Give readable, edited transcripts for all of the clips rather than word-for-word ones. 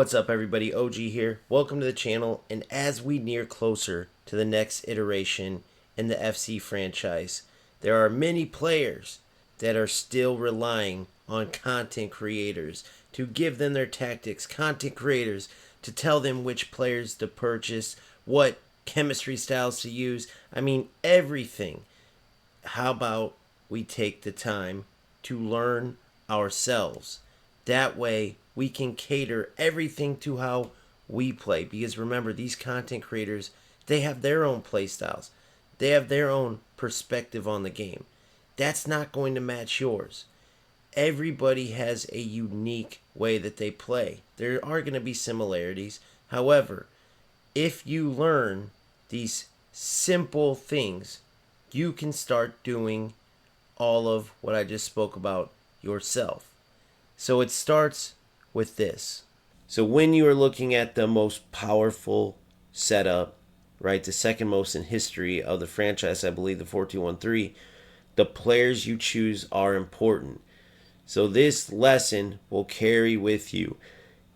What's up, everybody? OG here. Welcome to the channel. And as we near closer to the next iteration in the FC franchise, there are many players that are still relying on content creators to give them their tactics, content creators to tell them which players to purchase, what chemistry styles to use. I mean, everything. How about we take the time to learn ourselves? That way we can cater everything to how we play. Because remember, these content creators, they have their own play styles. They have their own perspective on the game. That's not going to match yours. Everybody has a unique way that they play. There are going to be similarities. However, if you learn these simple things, you can start doing all of what I just spoke about yourself. So it starts with this. So when you are looking at the most powerful setup, right, the second most in history of the franchise, I believe the 4-2-1-3, the players you choose are important. So this lesson will carry with you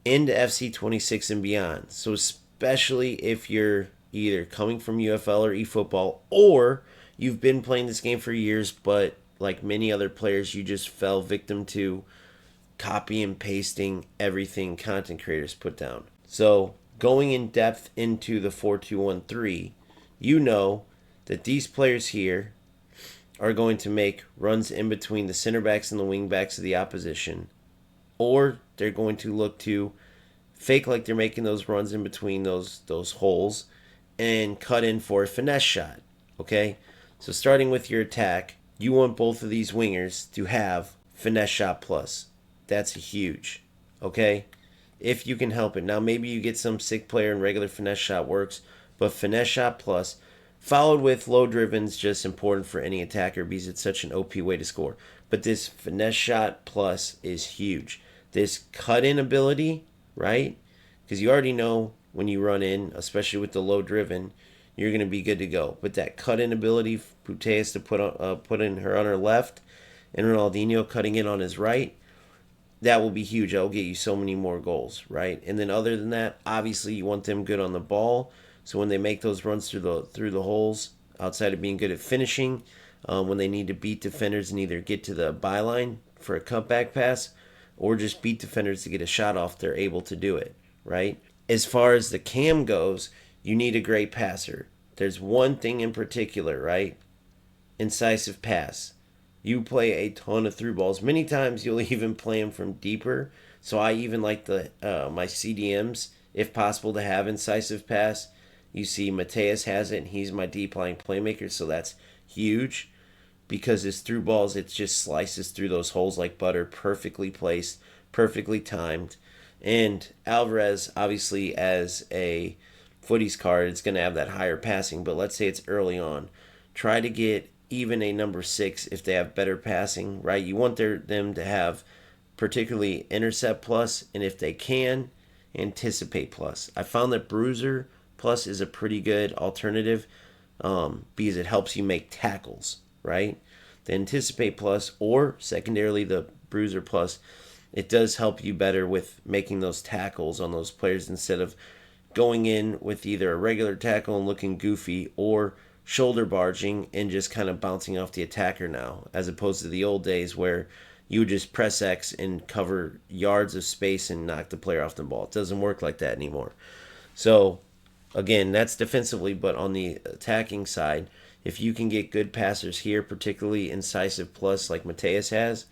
into FC26 and beyond. So especially if you're either coming from UFL or eFootball, or you've been playing this game for years, but like many other players, you just fell victim to copy and pasting everything content creators put down. So going in depth into the 4-2-1-3, you know that these players here are going to make runs in between the center backs and the wing backs of the opposition, or they're going to look to fake like they're making those runs in between those holes and cut in for a finesse shot. Okay, so starting with your attack, you want both of these wingers to have finesse shot plus. That's huge, okay? If you can help it. Now, maybe you get some sick player and regular finesse shot works, but finesse shot plus, followed with low driven, is just important for any attacker because it's such an OP way to score. But this finesse shot plus is huge. This cut-in ability, right? Because you already know when you run in, especially with the low driven, you're going to be good to go. But that cut-in ability, Putellas to put in her on her left, and Ronaldinho cutting in on his right, that will be huge. That will get you so many more goals, right? And then other than that, obviously you want them good on the ball. So when they make those runs through the holes, outside of being good at finishing, when they need to beat defenders and either get to the byline for a cutback pass or just beat defenders to get a shot off, they're able to do it, right? As far as the cam goes, you need a great passer. There's one thing in particular, right? Incisive pass. You play a ton of through balls. Many times you'll even play them from deeper. So I even like my CDMs, if possible, to have incisive pass. You see Mateus has it, and he's my deep lying playmaker, so that's huge. Because his through balls, it just slices through those holes like butter, perfectly placed, perfectly timed. And Alvarez, obviously, as a footies card, it's going to have that higher passing, but let's say it's early on. Try to get even a number 6 if they have better passing, right? You want them to have particularly intercept plus, and if they can, anticipate plus. I found that bruiser plus is a pretty good alternative because it helps you make tackles, right? The anticipate plus, or secondarily the bruiser plus, it does help you better with making those tackles on those players instead of going in with either a regular tackle and looking goofy or shoulder barging and just kind of bouncing off the attacker now, as opposed to the old days where you would just press X and cover yards of space and knock the player off the ball. It doesn't work like that anymore. So, again, that's defensively, but on the attacking side, if you can get good passers here, particularly incisive plus like Mateus has,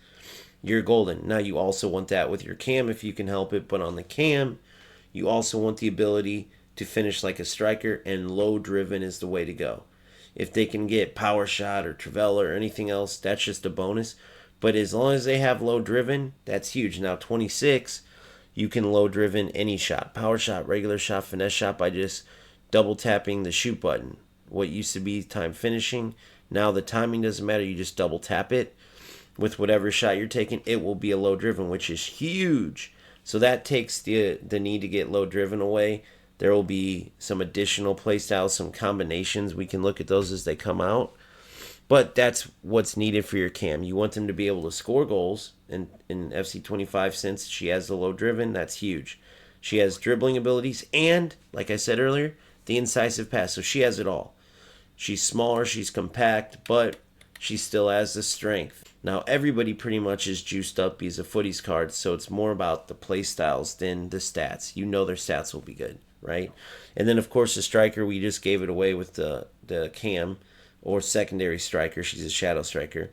you're golden. Now, you also want that with your cam if you can help it, but on the cam, you also want the ability to finish like a striker, and low driven is the way to go. If they can get power shot or Trivela or anything else, that's just a bonus. But as long as they have low driven, that's huge. Now 26, you can low driven any shot. Power shot, regular shot, finesse shot by just double tapping the shoot button. What used to be time finishing, now the timing doesn't matter. You just double tap it. With whatever shot you're taking, it will be a low driven, which is huge. So that takes the need to get low driven away. There will be some additional play styles, some combinations. We can look at those as they come out. But that's what's needed for your cam. You want them to be able to score goals. And in FC25, since she has the low driven, that's huge. She has dribbling abilities and, like I said earlier, the incisive pass. So she has it all. She's smaller, she's compact, but she still has the strength. Now, everybody pretty much is juiced up because of footies cards, so it's more about the play styles than the stats. You know their stats will be good, right? And then, of course, the striker, we just gave it away with the cam or secondary striker. She's a shadow striker.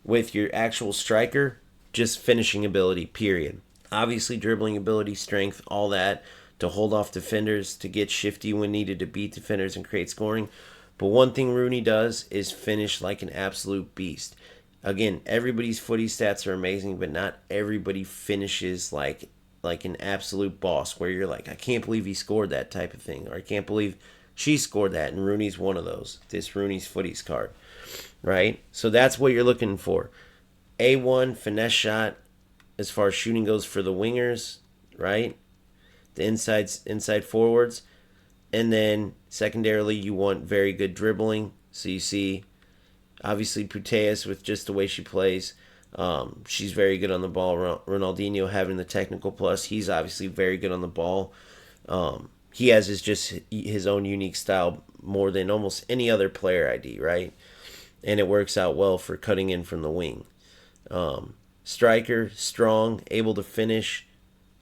With your actual striker, just finishing ability, period. Obviously, dribbling ability, strength, all that to hold off defenders, to get shifty when needed, to beat defenders and create scoring. But one thing Rooney does is finish like an absolute beast. Again, everybody's footy stats are amazing, but not everybody finishes like an absolute boss where you're like, I can't believe he scored that type of thing, or I can't believe she scored that, and Rooney's one of those. This Rooney's footies card, right? So that's what you're looking for. A1 finesse shot as far as shooting goes for the wingers, right? The inside forwards. And then secondarily, you want very good dribbling. So you see, obviously, Putellas with just the way she plays. She's very good on the ball. Ronaldinho having the technical plus. He's obviously very good on the ball. He has his own unique style more than almost any other player ID, right? And it works out well for cutting in from the wing. Striker, strong, able to finish,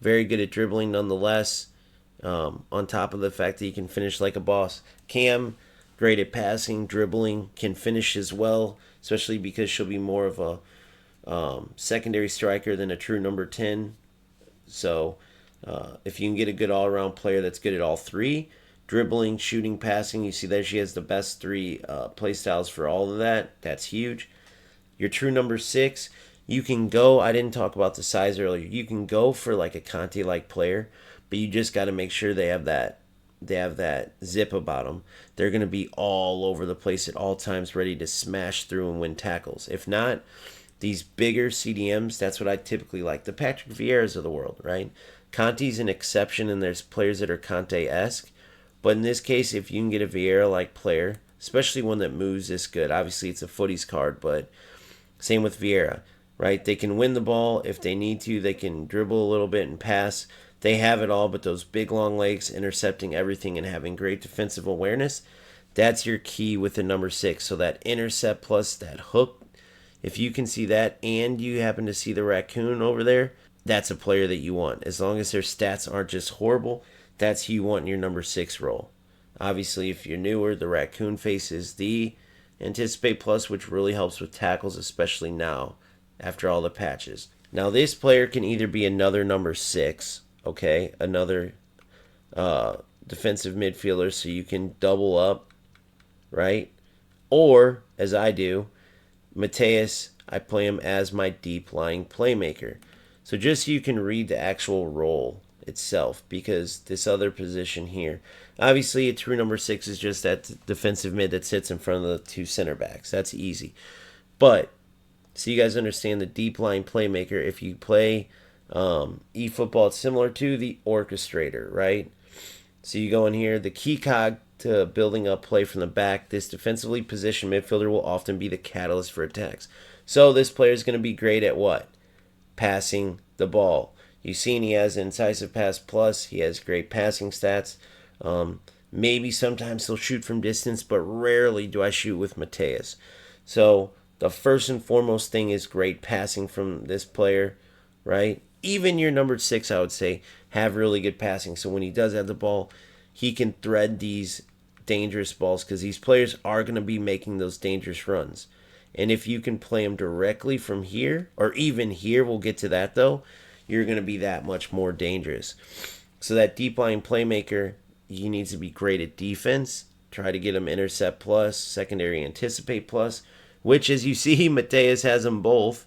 very good at dribbling nonetheless. On top of the fact that he can finish like a boss. Cam, great at passing, dribbling, can finish as well, especially because she'll be more of a secondary striker than a true number 10. So if you can get a good all-around player that's good at all three, dribbling, shooting, passing, you see that she has the best three play styles for all of that. That's huge. Your true number 6, you can go, I didn't talk about the size earlier, you can go for like a Conte-like player, but you just got to make sure they have that zip about them. They're going to be all over the place at all times, ready to smash through and win tackles. If not, these bigger CDMs, that's what I typically like. The Patrick Vieiras of the world, right? Conte's an exception, and there's players that are Conte-esque. But in this case, if you can get a Vieira-like player, especially one that moves this good, obviously it's a footies card, but same with Vieira, right? They can win the ball if they need to. They can dribble a little bit and pass. They have it all, but those big long legs, intercepting everything and having great defensive awareness, that's your key with the number 6. So that intercept plus that hook, if you can see that and you happen to see the raccoon over there, that's a player that you want. As long as their stats aren't just horrible, that's who you want in your number 6 role. Obviously, if you're newer, the raccoon face is the anticipate plus, which really helps with tackles, especially now after all the patches. Now, this player can either be another number 6, okay, another defensive midfielder, so you can double up, right? Or, as I do, Mateus, I play him as my deep lying playmaker. So just so you can read the actual role itself, because this other position here, obviously a true number 6 is just that defensive mid that sits in front of the 2 center backs. That's easy. But, so you guys understand the deep lying playmaker, if you play eFootball, it's similar to the orchestrator, right? So you go in here, the key cog to building up play from the back. This defensively positioned midfielder will often be the catalyst for attacks. So this player is going to be great at what? Passing the ball. You've seen he has incisive pass plus. He has great passing stats. Maybe sometimes he'll shoot from distance, but rarely do I shoot with Mateus. So the first and foremost thing is great passing from this player, right? Even your number 6, I would say, have really good passing. So when he does have the ball, he can thread these dangerous balls because these players are going to be making those dangerous runs. And if you can play them directly from here, or even here, we'll get to that though, you're going to be that much more dangerous. So that deep line playmaker, he needs to be great at defense. Try to get him intercept plus, secondary anticipate plus, which as you see, Mateus has them both.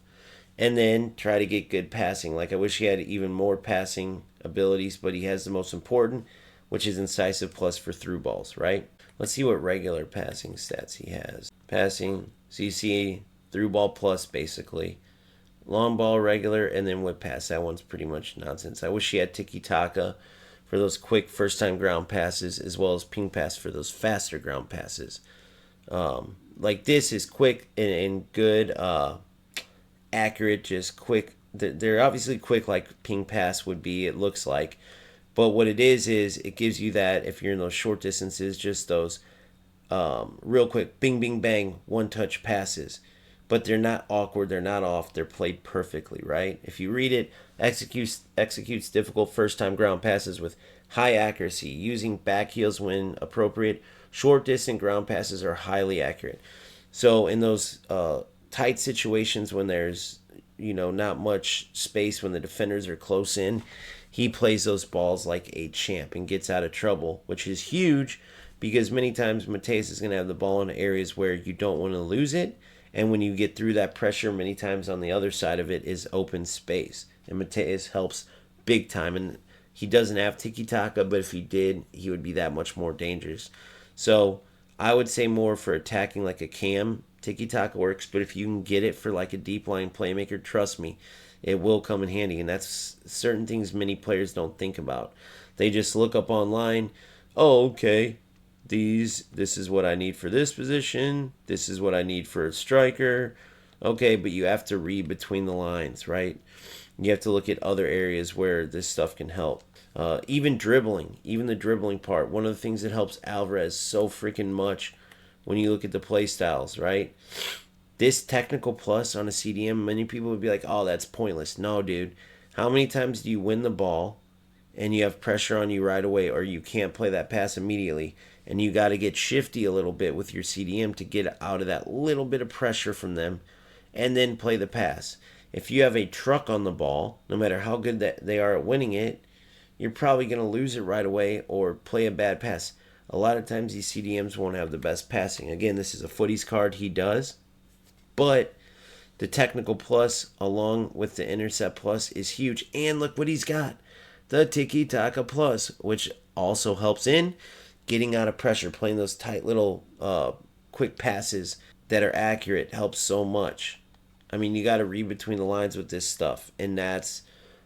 And then try to get good passing. Like I wish he had even more passing abilities, but he has the most important, which is incisive plus for through balls, right? Let's see what regular passing stats he has. Passing, so you see through ball plus basically. Long ball regular, and then whip pass. That one's pretty much nonsense. I wish he had tiki-taka for those quick first-time ground passes, as well as ping pass for those faster ground passes. Like this is quick and good, accurate, just quick. They're obviously quick like ping pass would be, it looks like. But what it is it gives you that, if you're in those short distances, just those real quick, bing, bing, bang, one touch passes. But they're not awkward, they're not off, they're played perfectly, right? If you read it, executes difficult first time ground passes with high accuracy, using back heels when appropriate. Short distance ground passes are highly accurate. So in those tight situations when there's not much space, when the defenders are close in, he plays those balls like a champ and gets out of trouble, which is huge because many times Mateus is going to have the ball in areas where you don't want to lose it. And when you get through that pressure, many times on the other side of it is open space. And Mateus helps big time. And he doesn't have tiki-taka, but if he did, he would be that much more dangerous. So I would say more for attacking like a cam. Tiki-taka works, but if you can get it for like a deep line playmaker, trust me, it will come in handy. And that's certain things many players don't think about. They just look up online, oh, okay, this is what I need for this position, this is what I need for a striker. Okay, but you have to read between the lines, right? You have to look at other areas where this stuff can help. Even the dribbling part. One of the things that helps Alvarez so freaking much when you look at the play styles, right? This technical plus on a CDM, many people would be like, oh, that's pointless. No, dude. How many times do you win the ball and you have pressure on you right away, or you can't play that pass immediately, and you got to get shifty a little bit with your CDM to get out of that little bit of pressure from them and then play the pass. If you have a truck on the ball, no matter how good that they are at winning it, you're probably going to lose it right away or play a bad pass. A lot of times these CDMs won't have the best passing. Again, this is a footies card. He does. But the technical plus along with the intercept plus is huge. And look what he's got. The tiki-taka plus, which also helps in getting out of pressure. Playing those tight little quick passes that are accurate helps so much. I mean, you got to read between the lines with this stuff. And that's,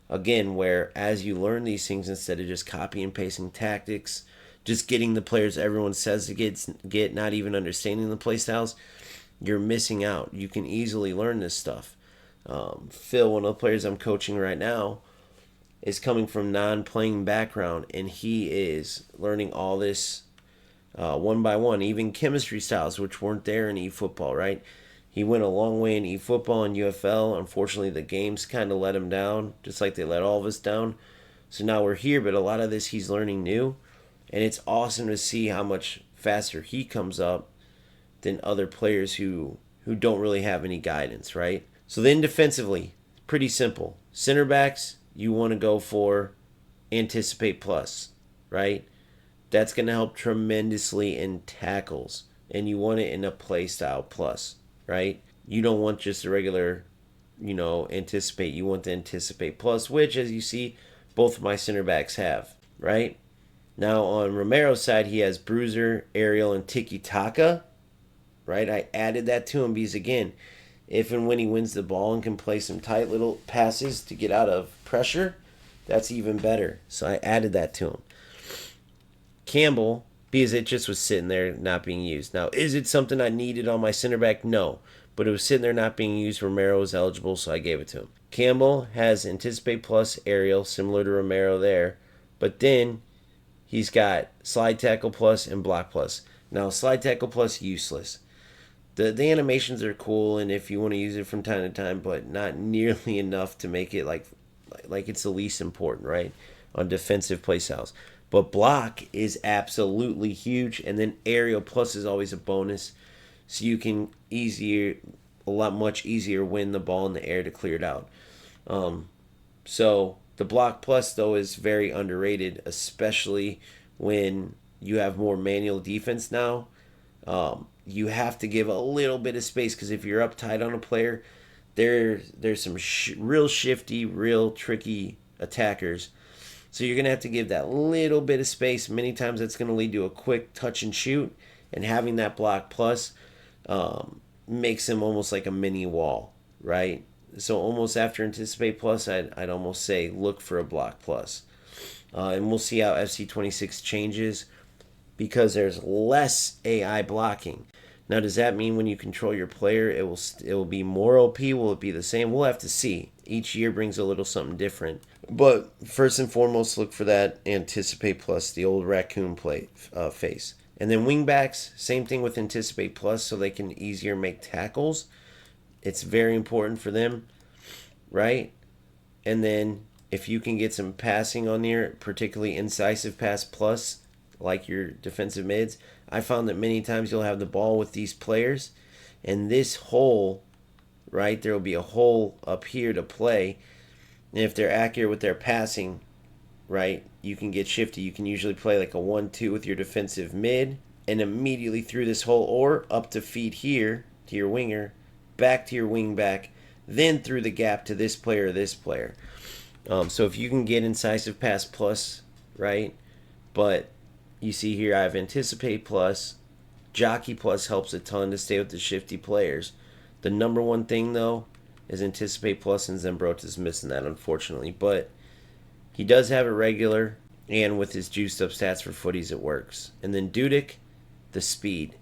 again, where as you learn these things, instead of just copy and pasting tactics, just getting the players everyone says to get, not even understanding the play styles, you're missing out. You can easily learn this stuff. Phil, one of the players I'm coaching right now, is coming from non-playing background, and he is learning all this one by one, even chemistry styles, which weren't there in eFootball, right? He went a long way in eFootball and UFL. Unfortunately, the games kind of let him down, just like they let all of us down. So now we're here, but a lot of this he's learning new, and it's awesome to see how much faster he comes up than other players who don't really have any guidance, right? So then defensively, pretty simple. Center backs, you want to go for anticipate plus, right? That's going to help tremendously in tackles, and you want it in a play style plus, right? You don't want just a regular, anticipate. You want the anticipate plus, which, as you see, both of my center backs have, right? Now on Romero's side, he has bruiser, aerial, and tiki-taka, right? I added that to him because, again, if and when he wins the ball and can play some tight little passes to get out of pressure, that's even better. So I added that to him. Campbell, because it just was sitting there not being used. Now, is it something I needed on my center back? No. But it was sitting there not being used. Romero was eligible, so I gave it to him. Campbell has anticipate plus aerial, similar to Romero there. But then he's got slide tackle plus and block plus. Now, slide tackle plus, useless. The animations are cool, and if you want to use it from time to time, but not nearly enough to make it like it's the least important, right? On defensive play styles. But block is absolutely huge, and then aerial plus is always a bonus, so you can much easier win the ball in the air to clear it out. So the block plus, though, is very underrated, especially when you have more manual defense now. You have to give a little bit of space, because if you're up tight on a player, there's some real shifty, real tricky attackers. So you're going to have to give that little bit of space. Many times that's going to lead to a quick touch and shoot, and having that block plus makes him almost like a mini wall, right? So almost after anticipate plus, I'd almost say look for a block plus. And we'll see how FC26 changes, because there's less AI blocking. Now, does that mean when you control your player, it will be more OP? Will it be the same? We'll have to see. Each year brings a little something different. But first and foremost, look for that Anticipate Plus, the old raccoon face. And then wingbacks, same thing with Anticipate Plus, so they can easier make tackles. It's very important for them, right? And then if you can get some passing on there, particularly Incisive Pass Plus, like your defensive mids, I found that many times you'll have the ball with these players, and this hole, right, there will be a hole up here to play. And if they're accurate with their passing, right, you can get shifty. You can usually play like a 1-2 with your defensive mid and immediately through this hole, or up to feed here to your winger, back to your wing back, then through the gap to this player or this player. So if you can get Incisive Pass Plus, right, but you see here I have Anticipate Plus. Jockey Plus helps a ton to stay with the shifty players. The number one thing, though, is Anticipate Plus, and Zambrota's missing that, unfortunately. But he does have it regular, and with his juiced up stats for footies, it works. And then Dudek, the speed.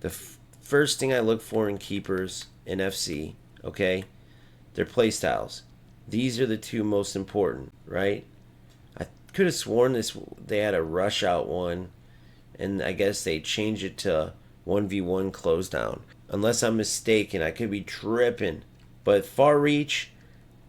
The first thing I look for in keepers in FC, okay, their play styles. These are the two most important, right? I could have sworn they had a rush out one, and I guess they changed it to 1v1 close down. Unless I'm mistaken, I could be tripping. But far reach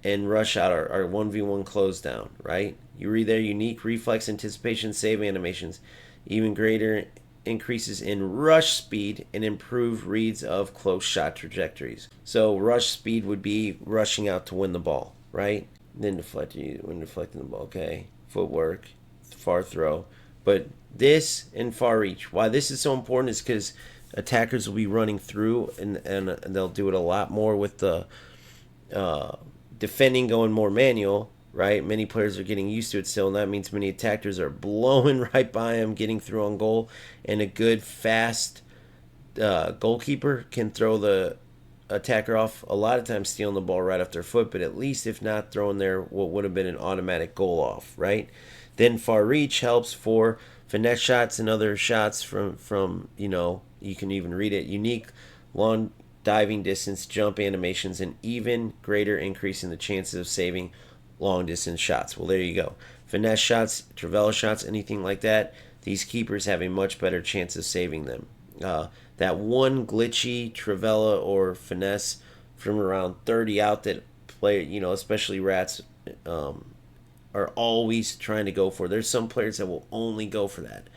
and rush out are 1v1 close down, right? You read there, unique reflex, anticipation, save animations, even greater increases in rush speed and improved reads of close shot trajectories. So rush speed would be rushing out to win the ball, right? Then deflecting the ball, okay. Footwork, far throw. But this and far reach, why this is so important is because attackers will be running through, and they'll do it a lot more with the defending going more manual, right? Many players are getting used to it still, and that means many attackers are blowing right by them, getting through on goal, and a good, fast goalkeeper can throw the attacker off, a lot of times stealing the ball right off their foot, but at least if not throwing their what would have been an automatic goal off, right? Then far reach helps for finesse shots and other shots from you can even read it, unique long diving distance, jump animations, and even greater increase in the chances of saving long distance shots. Well, there you go. Finesse shots, trivela shots, anything like that, these keepers have a much better chance of saving them. That one glitchy trivela or finesse from around 30 out that play, especially rats, are always trying to go for. There's some players that will only go for that.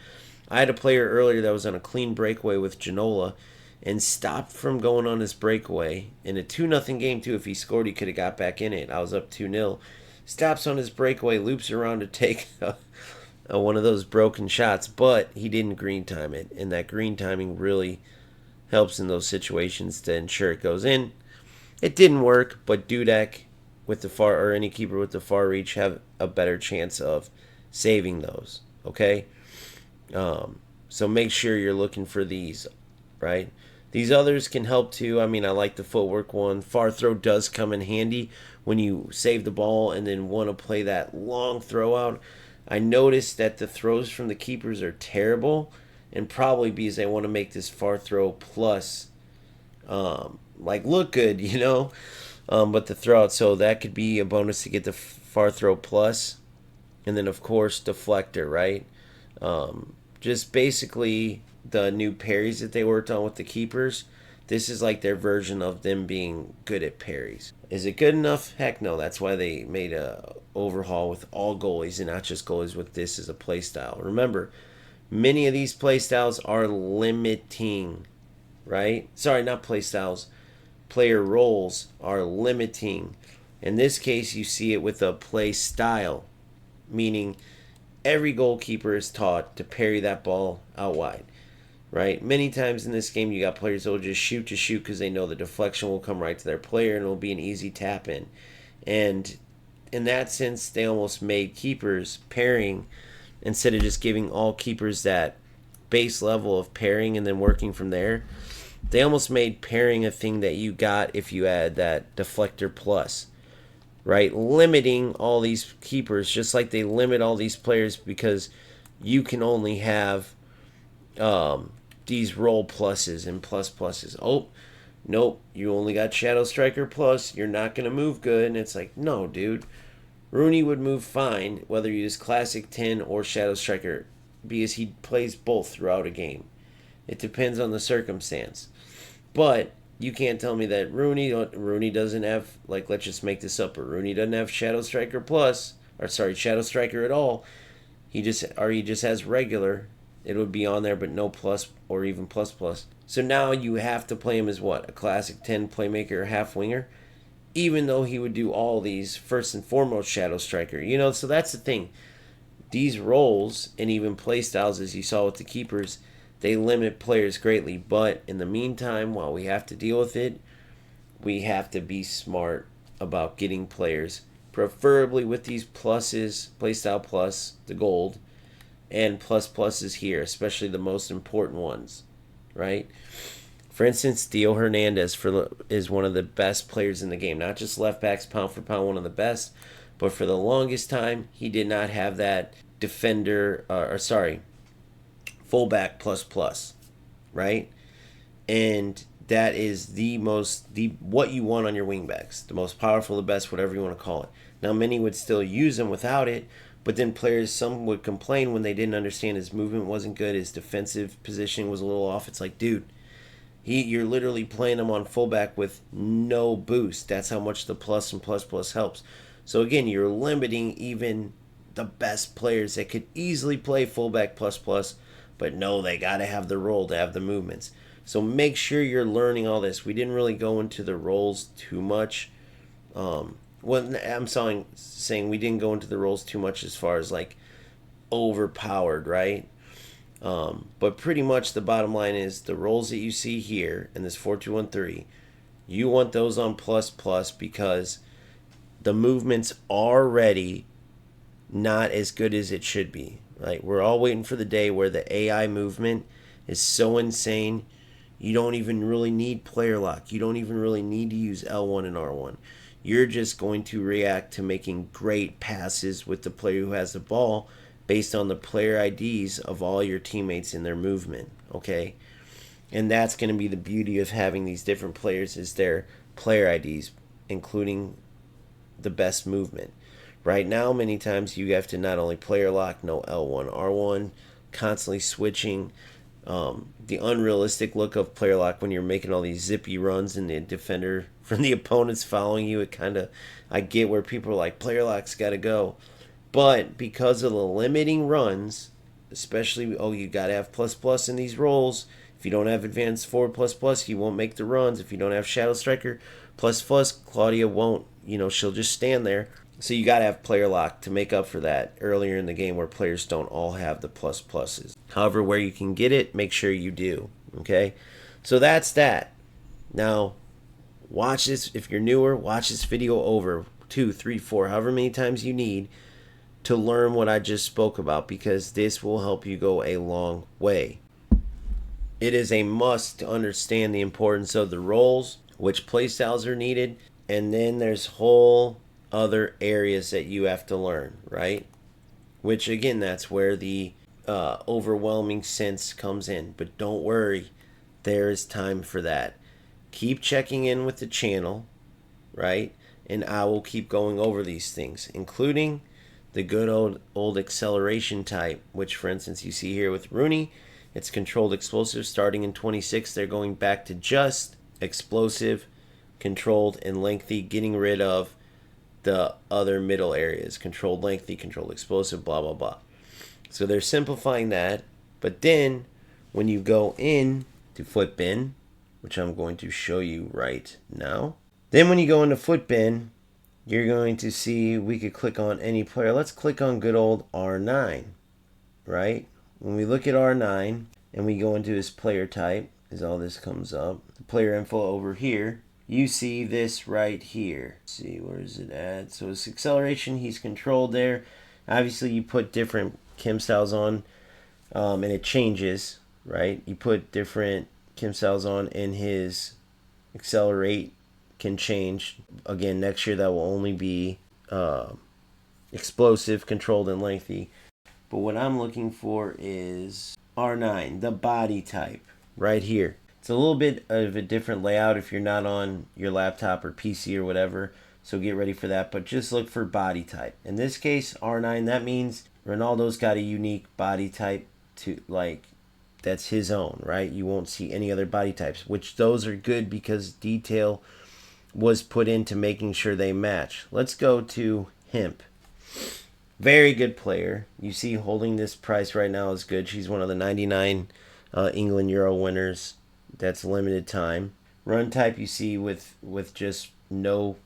I had a player earlier that was on a clean breakaway with Ginola and stopped from going on his breakaway in a 2-0 game too. If he scored, he could have got back in it. I was up 2-0. Stops on his breakaway, loops around to take one of those broken shots, but he didn't green time it, and that green timing really helps in those situations to ensure it goes in. It didn't work, but Dudek with the far, or any keeper with the far reach, have a better chance of saving those, okay? So make sure you're looking for these, right? These others can help too. I mean, I like the footwork one. Far throw does come in handy when you save the ball and then want to play that long throw out. I noticed that the throws from the keepers are terrible, and probably because they want to make this far throw plus look good, but the throw out. So that could be a bonus to get the far throw plus. And then, of course, deflector, right? Just basically the new parries that they worked on with the keepers. This is like their version of them being good at parries. Is it good enough? Heck no. That's why they made a overhaul with all goalies and not just goalies with this as a play style. Remember, many of these play styles are limiting, right? Sorry, not play styles. Player roles are limiting. In this case, you see it with a play style, meaning every goalkeeper is taught to parry that ball out wide, right? Many times in this game, you got players that will just shoot to shoot because they know the deflection will come right to their player and it will be an easy tap in. And in that sense, they almost made keepers pairing instead of just giving all keepers that base level of pairing and then working from there. They almost made pairing a thing that you got if you add that deflector plus, right? Limiting all these keepers just like they limit all these players because you can only have these roll pluses and pluses. Oh, Nope, you only got Shadow Striker Plus. You're not going to move good. And it's like, no, dude. Rooney would move fine whether you use Classic 10 or Shadow Striker because he plays both throughout a game. It depends on the circumstance. But you can't tell me that Rooney doesn't have, like, let's just make this up, but Rooney doesn't have Shadow Striker Plus, or sorry, Shadow Striker at all. He just has regular. It would be on there, but no plus or even plus plus. So now you have to play him as what? A Classic 10 playmaker or half winger? Even though he would do all these, first and foremost Shadow Striker. So that's the thing. These roles and even play styles, as you saw with the keepers, they limit players greatly. But in the meantime, while we have to deal with it, we have to be smart about getting players, preferably with these pluses, playstyle plus, the gold, and plus pluses here, especially the most important ones, right? For instance, Theo Hernandez is one of the best players in the game. Not just left backs, pound for pound, one of the best, but for the longest time, he did not have that defender, fullback plus plus, right? And that is the what you want on your wingbacks, the most powerful, the best, whatever you want to call it. Now, many would still use him without it, but then some would complain when they didn't understand his movement wasn't good, his defensive positioning was a little off. It's like, dude, you're literally playing him on fullback with no boost. That's how much the plus and plus plus helps. So again, you're limiting even the best players that could easily play fullback plus plus, but no, they got to have the role to have the movements. So make sure you're learning all this. We didn't really go into the roles too much. I'm saying we didn't go into the roles too much as far as like overpowered, right? But pretty much the bottom line is the roles that you see here in this 4-2-1-3, you want those on plus plus because the movement's already not as good as it should be. Right? We're all waiting for the day where the AI movement is so insane, you don't even really need player lock. You don't even really need to use L1 and R1. You're just going to react to making great passes with the player who has the ball based on the player IDs of all your teammates and their movement, okay? And that's going to be the beauty of having these different players is their player IDs, including the best movement. Right now, many times you have to not only player lock, no L1, R1, constantly switching. The unrealistic look of player lock when you're making all these zippy runs and the defender from the opponent's following you, I get where people are like, player lock's got to go. But because of the limiting runs, especially, you got to have plus plus in these roles. If you don't have advanced forward plus plus, you won't make the runs. If you don't have Shadow Striker plus plus, Claudia won't, she'll just stand there. So you got to have player lock to make up for that earlier in the game where players don't all have the plus pluses. However, where you can get it, make sure you do. Okay? So that's that. Now, watch this. If you're newer, watch this video over 2, 3, 4, however many times you need to learn what I just spoke about, because this will help you go a long way. It is a must to understand the importance of the roles, which playstyles are needed, and then there's whole other areas that you have to learn, right? Which again, that's where the overwhelming sense comes in. But don't worry, there is time for that. Keep checking in with the channel, right? And I will keep going over these things, including the good old acceleration type, which for instance you see here with Rooney, it's controlled explosive. Starting in 26, they're going back to just explosive, controlled, and lengthy, getting rid of the other middle areas, controlled lengthy, controlled explosive, blah blah blah. So they're simplifying that. But then when you go in to foot bin, which I'm going to show you right now, then when you go into foot bin, you're going to see we could click on any player. Let's click on good old R9, right? When we look at R9 and we go into his player type, as all this comes up, the player info over here, you see this right here. Let's see, where is it at? So his acceleration, he's controlled there. Obviously, you put different chem styles on, and it changes, right? You put different chem styles on, and his accelerate can change. Again, next year that will only be explosive, controlled, and lengthy. But what I'm looking for is R9, the body type, right here. It's a little bit of a different layout if you're not on your laptop or PC or whatever, so get ready for that. But just look for body type. In this case, R9, that means Ronaldo's got a unique body type to, like, that's his own, right? You won't see any other body types, which those are good because detail was put into making sure they match. Let's go to Hemp. Very good player. You see holding this price right now is good. She's one of the 99 England Euro winners. That's limited time. Run type you see with just no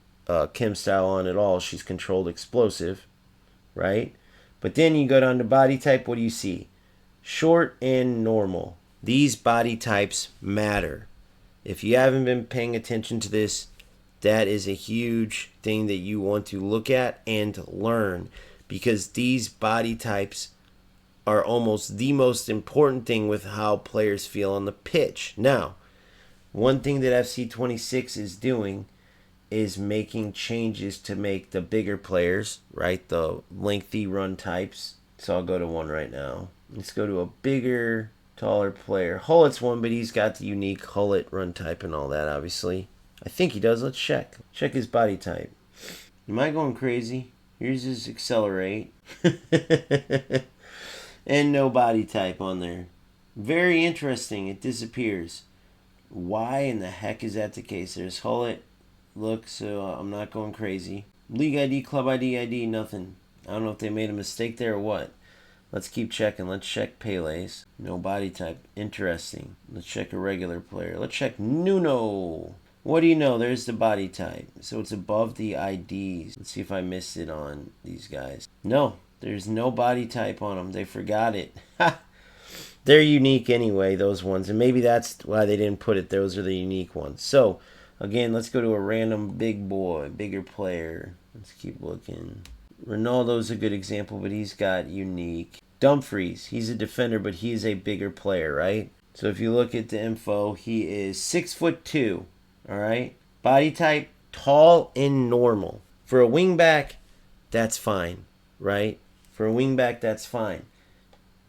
chem style on at all. She's controlled explosive, right? But then you go down to body type. What do you see? Short and normal. These body types matter. If you haven't been paying attention to this, that is a huge thing that you want to look at and learn, because these body types are almost the most important thing with how players feel on the pitch. Now, one thing that FC26 is doing is making changes to make the bigger players, right, the lengthy run types. So I'll go to one right now. Let's go to a bigger, taller player. Hullet's one, but he's got the unique Hullet run type and all that, obviously. I think he does. Let's check. Check his body type. Am I going crazy? Here's his accelerate. And no body type on there. Very interesting. It disappears. Why in the heck is that the case? There's Hullet. Look, so I'm not going crazy. League ID, club ID, nothing. I don't know if they made a mistake there or what. Let's keep checking. Let's check Pele's. No body type. Interesting. Let's check a regular player. Let's check Nuno. What do you know? There's the body type. So it's above the IDs. Let's see if I missed it on these guys. No, there's no body type on them. They forgot it. They're unique anyway, those ones. And maybe that's why they didn't put it. Those are the unique ones. So, again, let's go to a random big boy, bigger player. Let's keep looking. Ronaldo's a good example, but he's got unique. Dumfries, he's a defender, but he is a bigger player, right? So if you look at the info, he is 6'2". All right. Body type, tall and normal. For a wingback, that's fine, right? For a wingback, that's fine.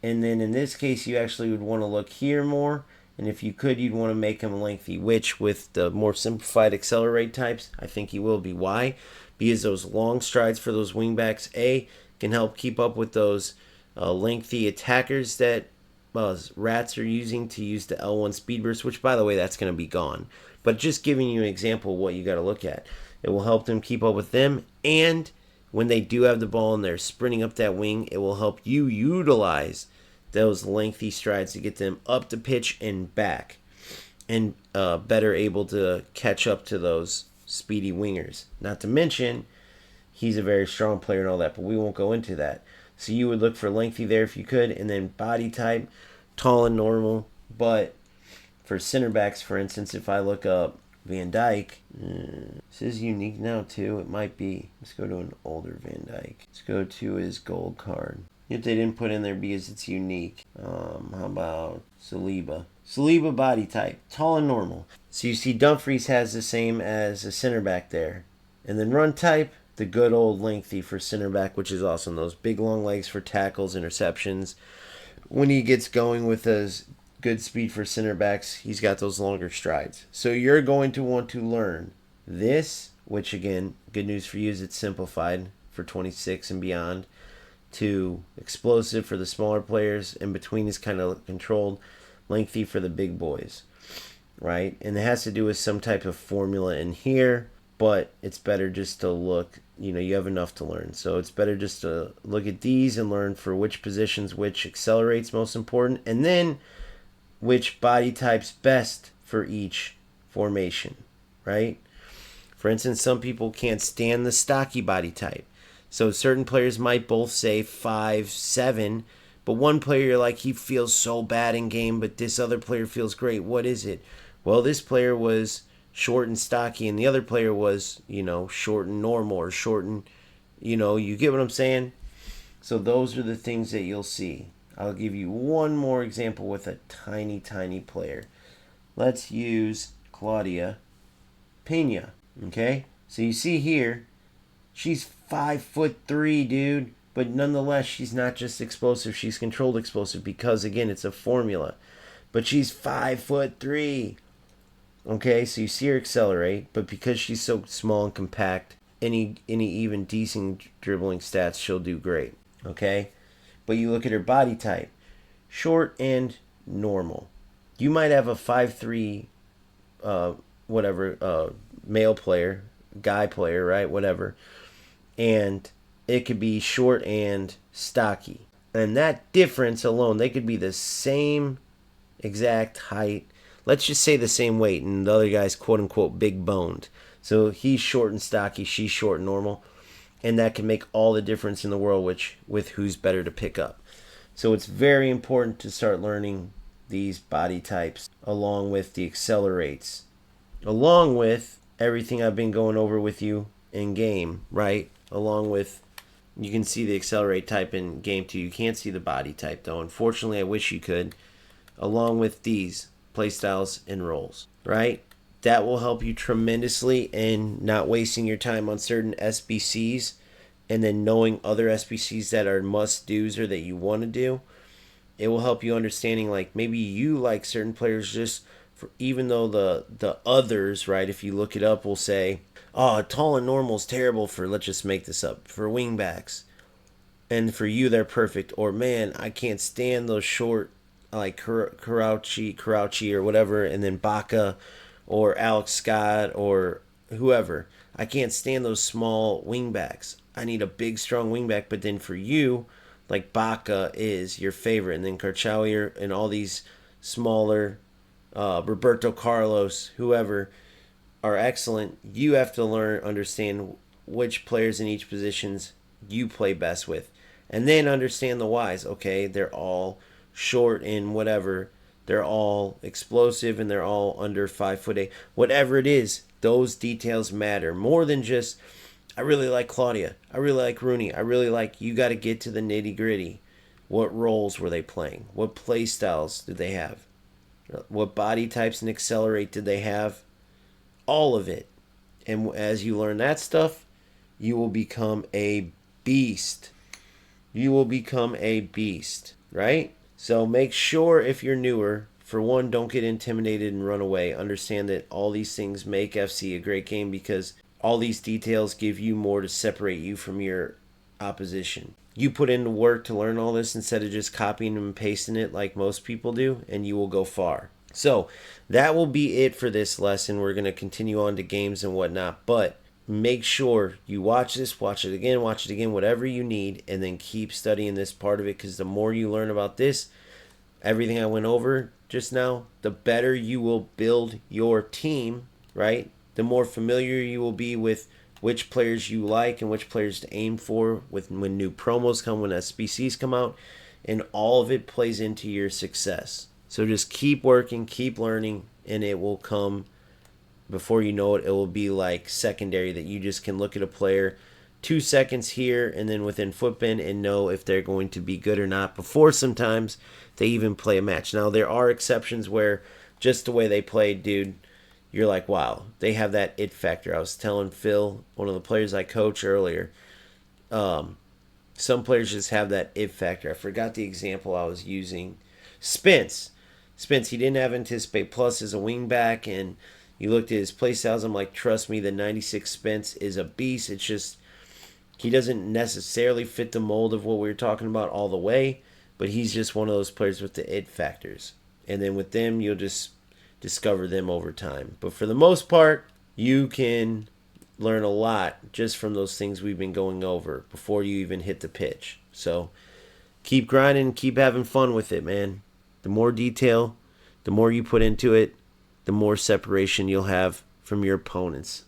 And then in this case, you actually would want to look here more. And if you could, you'd want to make him lengthy, which with the more simplified accelerate types, I think he will be. Why? Because those long strides for those wingbacks, A, can help keep up with those lengthy attackers that rats are using to use the L1 speed burst, which, by the way, that's going to be gone. But just giving you an example of what you got to look at. It will help them keep up with them, and when they do have the ball and they're sprinting up that wing, it will help you utilize those lengthy strides to get them up the pitch and back, and better able to catch up to those speedy wingers. Not to mention, he's a very strong player and all that, but we won't go into that. So you would look for lengthy there if you could, and then body type, tall and normal. But for center backs, for instance, if I look up Van Dijk, this is unique now too. It might be. Let's go to an older Van Dijk. Let's go to his gold card. If they didn't put in there because it's unique. How about Saliba? Saliba body type, tall and normal. So you see Dumfries has the same as a center back there. And then run type, the good old lengthy for center back, which is awesome. Those big long legs for tackles, interceptions. When he gets going with his good speed for center backs, he's got those longer strides. So you're going to want to learn this, which again, good news for you is it's simplified for 26 and beyond, to explosive for the smaller players, and between is kind of controlled, lengthy for the big boys, right? And it has to do with some type of formula in here, but it's better just to look, you have enough to learn. So it's better just to look at these and learn for which positions which accelerates most important, and then which body type's best for each formation, right? For instance, some people can't stand the stocky body type. So certain players might both say 5'7", but one player, like, he feels so bad in game, but this other player feels great. What is it? Well, this player was short and stocky, and the other player was, short and normal, or short and, you get what I'm saying? So those are the things that you'll see. I'll give you one more example with a tiny, tiny player. Let's use Claudia Pena, okay? So you see here, she's 5'3", dude, but nonetheless, she's not just explosive, she's controlled explosive because, again, it's a formula. but she's 5'3". Okay, so you see her accelerate, but because she's so small and compact, any even decent dribbling stats, she'll do great. Okay, but you look at her body type, short and normal. You might have a 5'3", male player, guy player, right? Whatever, and it could be short and stocky. And that difference alone, they could be the same exact height. Let's just say the same weight, and the other guy's quote unquote big boned. So he's short and stocky, she's short and normal. And that can make all the difference in the world with who's better to pick up. So it's very important to start learning these body types along with the accelerates, along with everything I've been going over with you in game, right? Along with, you can see the accelerate type in game 2. You can't see the body type though. Unfortunately, I wish you could. Along with these playstyles and roles, right? That will help you tremendously in not wasting your time on certain SBCs and then knowing other SBCs that are must-dos or that you want to do. It will help you understanding, like, maybe you like certain players just for, even though the others, right, if you look it up, will say, oh, tall and normal is terrible for, let's just make this up, for wingbacks. And for you, they're perfect. Or, man, I can't stand those short, like Karauchi or whatever, and then Baca or Alex Scott or whoever. I can't stand those small wingbacks. I need a big, strong wingback. But then for you, like Baca is your favorite, and then Karchawi and all these smaller, Roberto Carlos, whoever, are excellent. You have to understand which players in each positions you play best with, and then understand the whys. Okay, they're all short and whatever. They're all explosive and they're all under 5'8". Whatever it is, those details matter more than just, I really like Claudia, I really like Rooney, I really like, you got to get to the nitty gritty. What roles were they playing? What play styles did they have? What body types and accelerate did they have? All of it. And as you learn that stuff, you will become a beast. You will become a beast, right? So make sure, if you're newer, for one, don't get intimidated and run away. Understand that all these things make FC a great game because all these details give you more to separate you from your opposition. You put in the work to learn all this instead of just copying and pasting it like most people do, and you will go far. So that will be it for this lesson. We're going to continue on to games and whatnot, but make sure you watch this, watch it again, whatever you need, and then keep studying this part of it, because the more you learn about this, everything I went over just now, the better you will build your team, right? The more familiar you will be with which players you like and which players to aim for when new promos come, when SBCs come out, and all of it plays into your success. So just keep working, keep learning, and it will come. Before you know it, it will be like secondary, that you just can look at a player 2 seconds here and then within footbin and know if they're going to be good or not before sometimes they even play a match. Now, there are exceptions where just the way they played, dude, you're like, wow, they have that it factor. I was telling Phil, one of the players I coach earlier, some players just have that it factor. I forgot the example I was using. Spence, he didn't have Anticipate Plus as a wingback, and you looked at his play styles. I'm like, trust me, the 96 Spence is a beast. It's just he doesn't necessarily fit the mold of what we were talking about all the way, but he's just one of those players with the it factors. And then with them, you'll just discover them over time. But for the most part, you can learn a lot just from those things we've been going over before you even hit the pitch. So keep grinding, keep having fun with it, man. The more detail, the more you put into it, the more separation you'll have from your opponents.